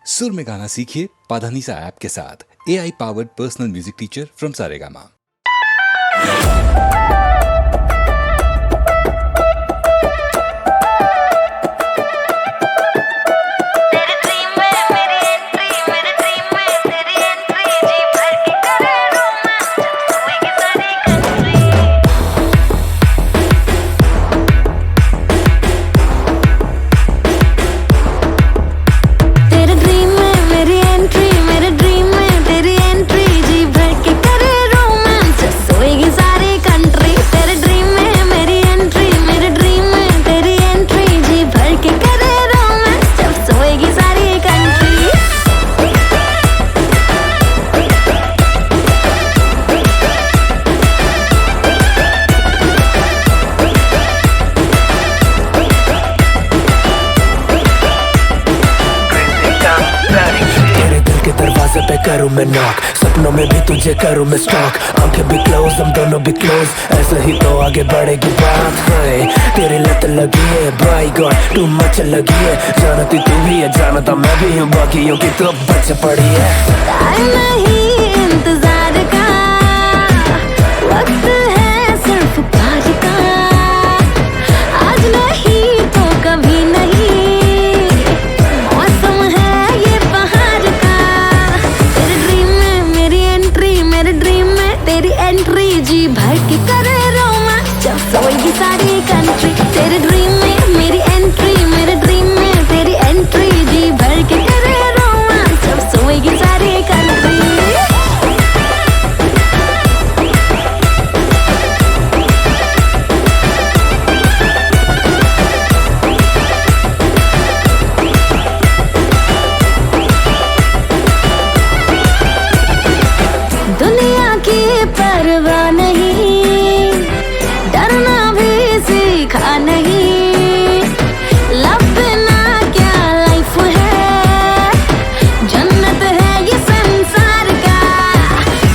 सुर में गाना सीखिए पाधानीसा ऐप के साथ। AI powered personal music teacher from Saregama. पे करूँ मैं नॉक, सपनों में भी तुझे करूँ मैं स्टॉक। आंखें भी क्लोज, हम दोनों भी क्लोज, ऐसे ही तो आगे बढ़ेगी बात है। तेरी लत लगी है बाई गॉड, टू मच लगी है। जानती तू भी है, जानता मैं भी हूँ, बाकियों की तो बच पड़ी है। टाइम नहीं इंतजार का, वक्त है सिर्फ प्यार का। आज नहीं तो कभी नहीं, मौसम है ये बहार का। तेरे ड्रीम में मेरी एंट्री, मेरे ड्रीम में तेरी एंट्री। जी भर के करे रोमांस जब सोएगी सारी कंट्री। तेरे ड्रीम में मेरी एंट्री, मेरे ड्रीम में तेरी एंट्री। जी भर के करे रोमांस जब सोएगी सारी कंट्री। दुनिया की परवाह नहीं, डरना भी सीखा नहीं। लव बिना क्या लाइफ है, जन्नत है ये संसार का।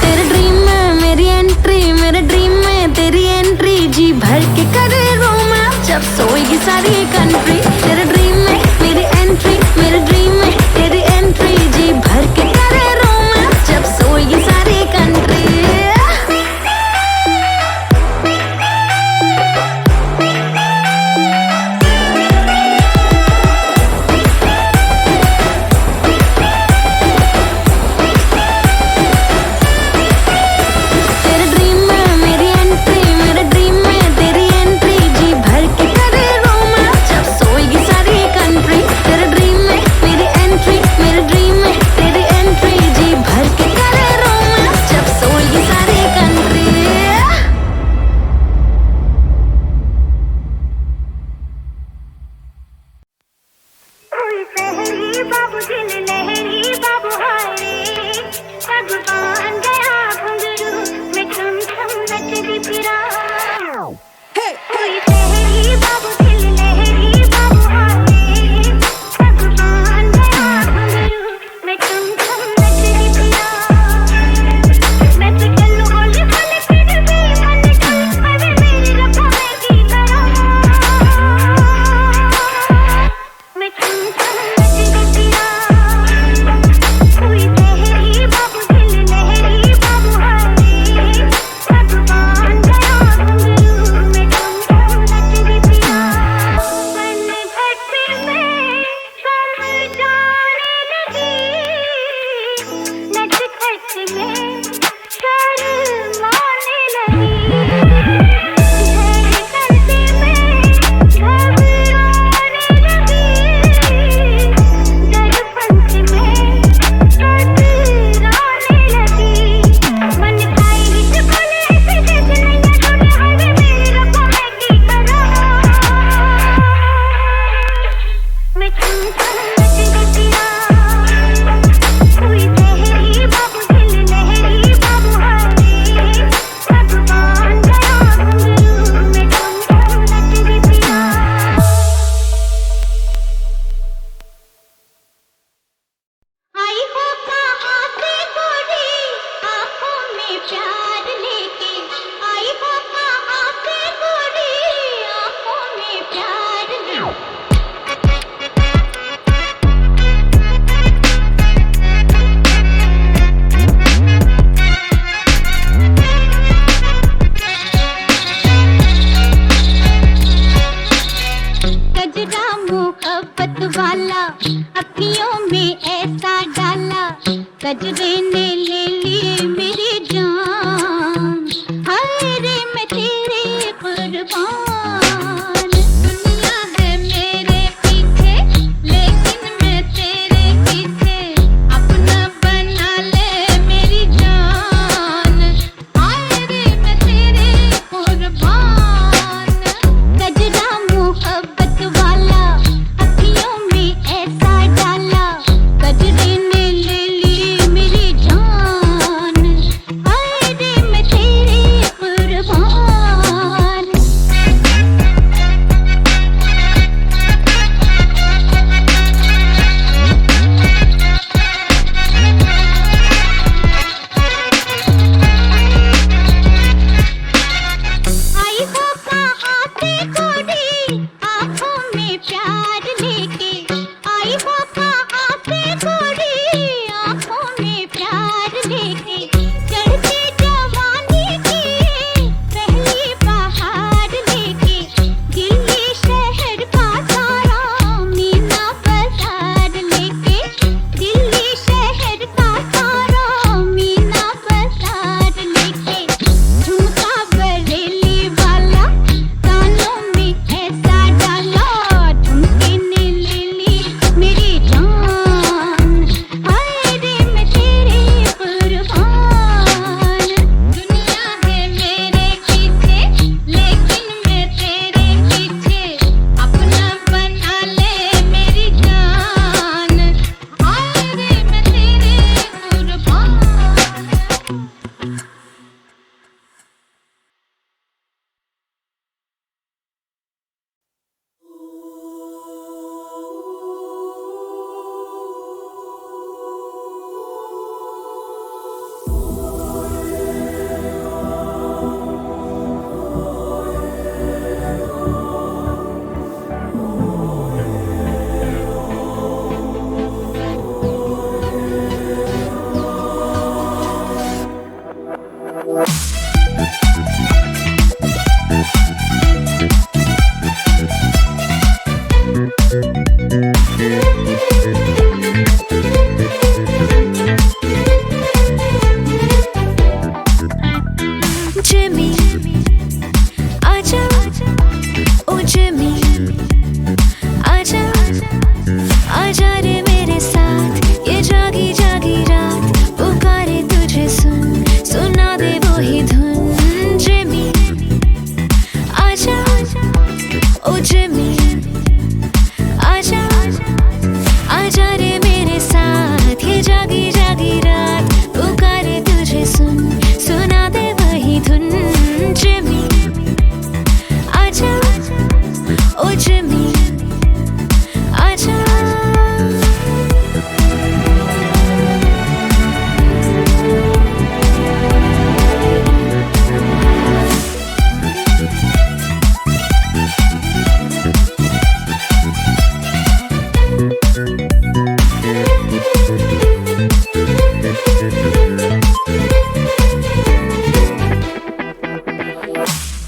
तेरे ड्रीम में मेरी एंट्री, मेरे ड्रीम में तेरी एंट्री। जी भर के करे रोमांस जब सोएगी सारी कंट्री। तेरे ड्रीम में मेरी एंट्री, मेरे ड्रीम में तेरी एंट्री। जी भर के करे रोमांस जब सोएगी सारी कंट्री। तेरे ड्रीम में मेरी एंट्री, मेरे ड्रीम में तेरी एंट्री। जी भर के करे रोमांस जब सोएगी सारी कंट्री। तेरे ड्रीम में मेरी एंट्री, मेरे ड्रीम में तेरी एंट्री। जी भर के करे रोमांस जब सोएगी सारी कंट्री। कोई शहरी बाबू दिल लहरी बाबू हाय, भगवान गया घुंघरू में छम छम नचती फिरा। कोई शहरी बाबू दिल लहरी बाबू हाय, भगवान गया घुंघरू में छम छम नचती फिरा। मैं तो चलूं होली होली फिर भी मन कर, अरे मेरी रब्बा मैं की करूं। मैं छम छम नचती फिरा। अखियों में ऐसा डाला कजरे ने ले ली मेरी जान, हाय रे मैं तेरे कुर्बान। दुनिया है मेरे पीछे लेकिन मैं तेरे पीछे, अपना बना ले मेरी जान, हाय रे मैं तेरे कुर्बान। गजरा मोहब्बत वाला अखियों में ऐसा डाला कजरे ने ले ली मेरी जान, हाय रे मैं तेरे कुर्बान। आई हो कहाँ से गोरी आँखों में प्यार लेके, आई हो कहाँ से गोरी आँखों में प्यार लेके, चढ़ती जवानी की पहली बहार लेके, दिल्ली शहर का सारा मीना बाजार लेके, दिल्ली शहर का सारा मीना बाजार लेके, झुमका बरेली वाला कानों में ऐसा डाला, झुमके ने ले ली मेरी जान, हाय रे मैं तेरे कुर्बान। दुनिया है मेरे पीछे लेकिन मैं तेरे पीछे, अपना बना ले मेरी जान, हाय रे मैं तेरे कुर्बान। Jimmy, आजा, ओ Jimmy, आजा, आजा रे मेरे साथ, ये जागी जागी रात पुकारे तुझे सुन, सुना दे वो ही धुन। Jimmy, आजा, ओ Jimmy, आजा, आजा रे मेरे साथ, ये जागी जागी रात पुकारे तुझे सुन, सुना दे वही धुन। Jimmy, आजा, ओ Jimmy, आजा।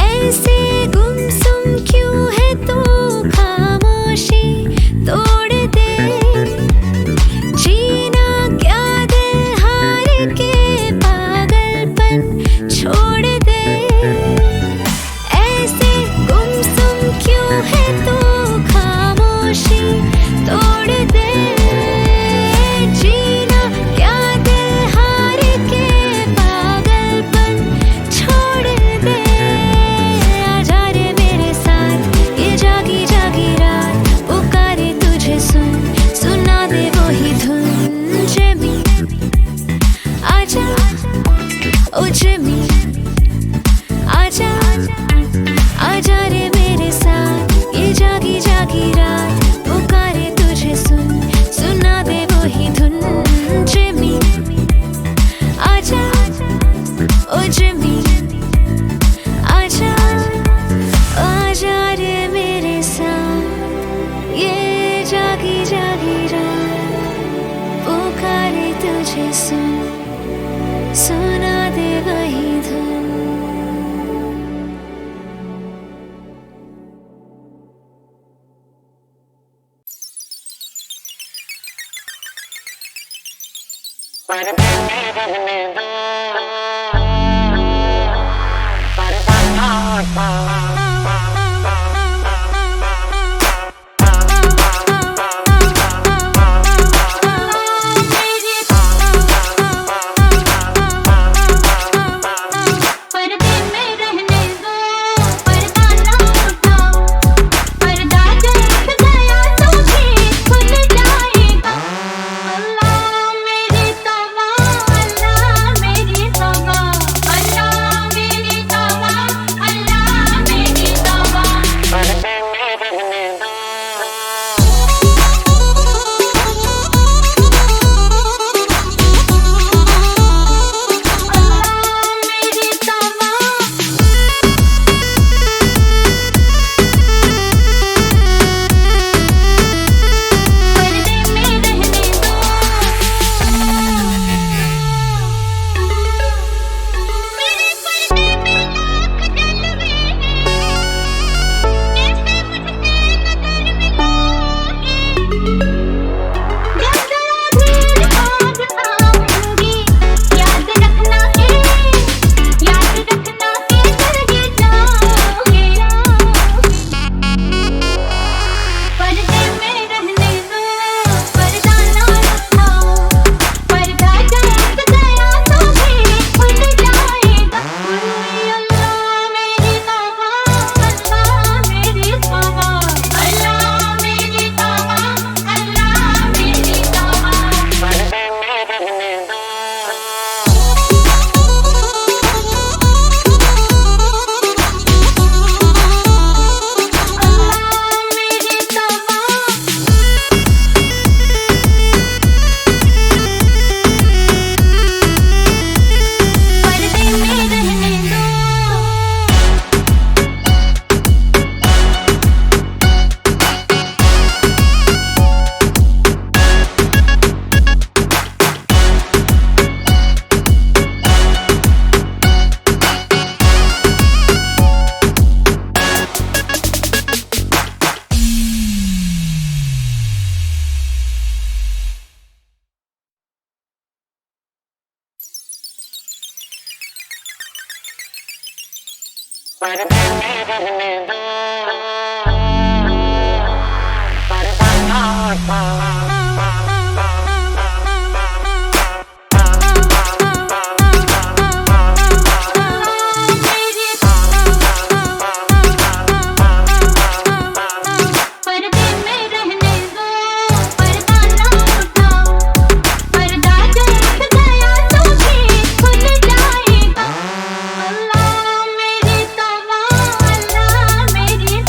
ऐसे गुमसुम क्यों है तू, खामोशी तोड़ दे, जीना क्या दिल हार के पागलपन छोड़ दे। ऐसे गुमसुम क्यों है तू, खामोशी तोड़ दे, जीना क्या दिल हार के पागलपन छोड़ दे। आजा रे मेरे साथ, ये जागी जागी रात पुकारे तुझे सुन, सुना दे वो ही धुन। Jimmy, आजा, ओ Jimmy, आजा, आजा रे मेरे साथ, ये जागी जागी रात पुकारे तुझे सुन, सुना दे वो ही धुन। Jimmy, आजा, ओ Jimmy, आजा, आजा रे मेरे साथ, ये जागी जागी रात पुकारे तुझे सुन, सुना दे वही धुन। मेरी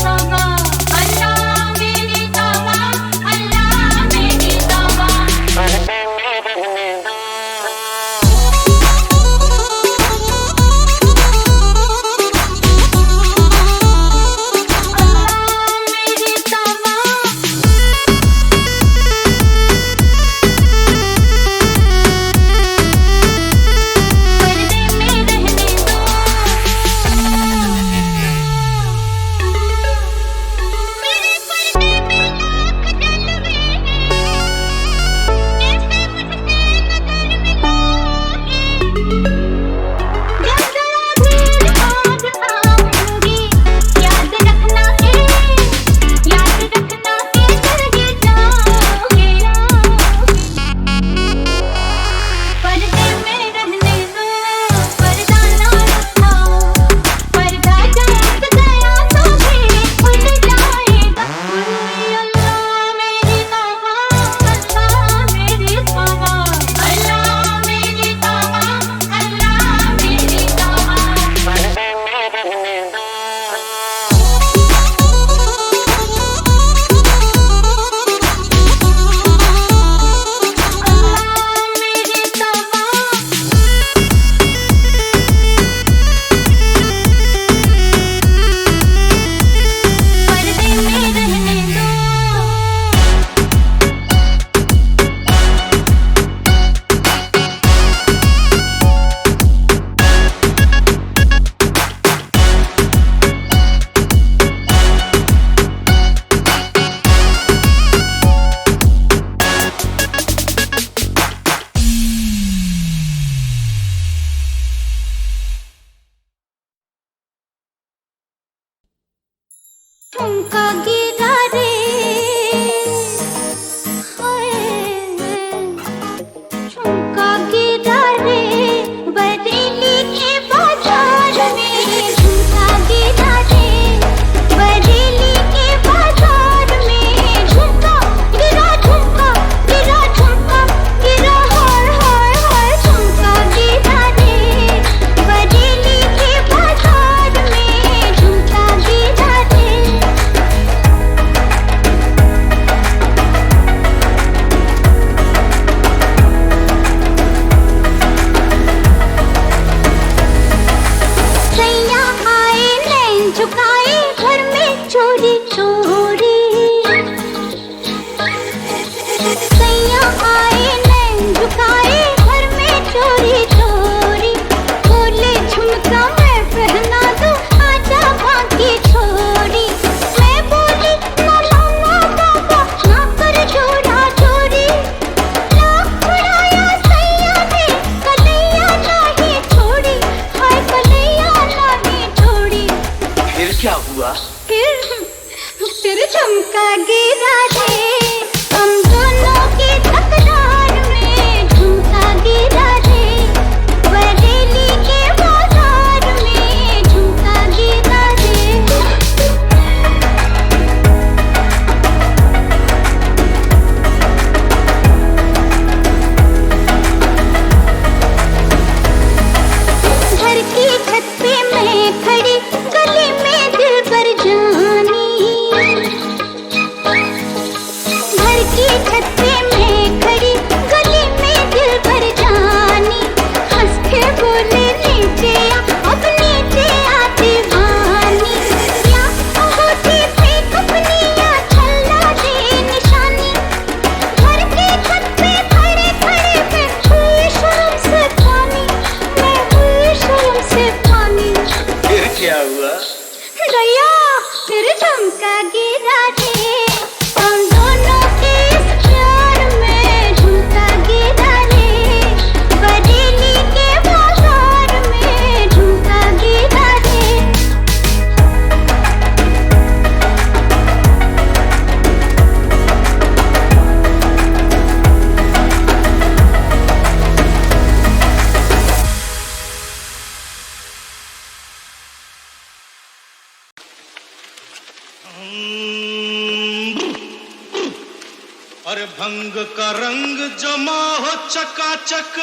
भंग का रंग जमा हो चकाचक,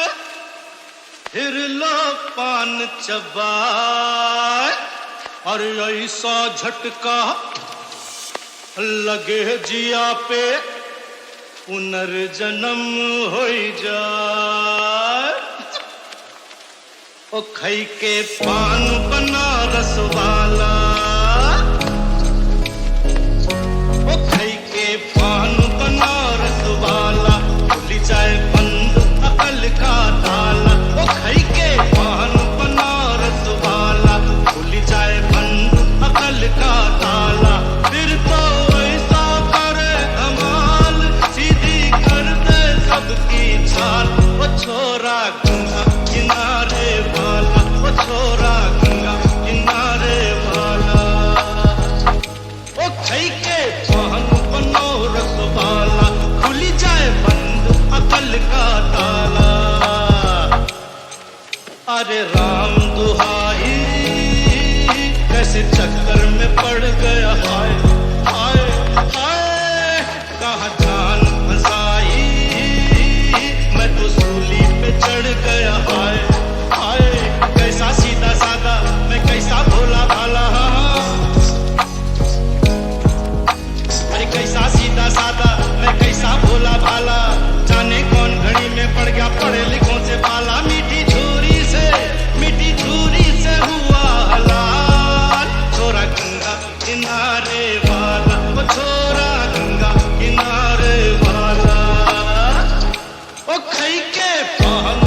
फिर लो पान चबाए, और ऐसा झटका लगे जिया पे पुनर्जन्म हो जाए। ओ खई के पान बनारस वाला, ओ खई के पान बनारस वाला, खुली जाए बंद अकल का ताला। ओ खई के पान बनारस वाला, खुली जाए बंद अकल का ताला। फिर तो ऐसा करे धमाल, सीधी कर दे सबकी चाल। ओ छोरा गंगा किनारे वाला, ओ छोरा गंगा किनारे वाला, ओ खई के पान बनारस वाला, खुली जाए बंद अकल का ताला। अरे राम दुहाई, कैसे चक्कर में पड़ गया, हाय हाय हाय, कहाँ जान फंसाई, मैं तो सूली पे चढ़ गया, हाय हाय। कैसा सीधा साधा, मैं कैसा भोला भाला, अरे कैसा सीधा साधा, मैं कैसा भोला भाला। जाने कौन घड़ी में पड़ गया पढ़े लिखों से पाला। मीठी छुरी से, मीठी छुरी से हुआ हलाल। छोरा गंगा किनारे वाला, ओ छोरा गंगा किनारे वाला, ओ खई के पान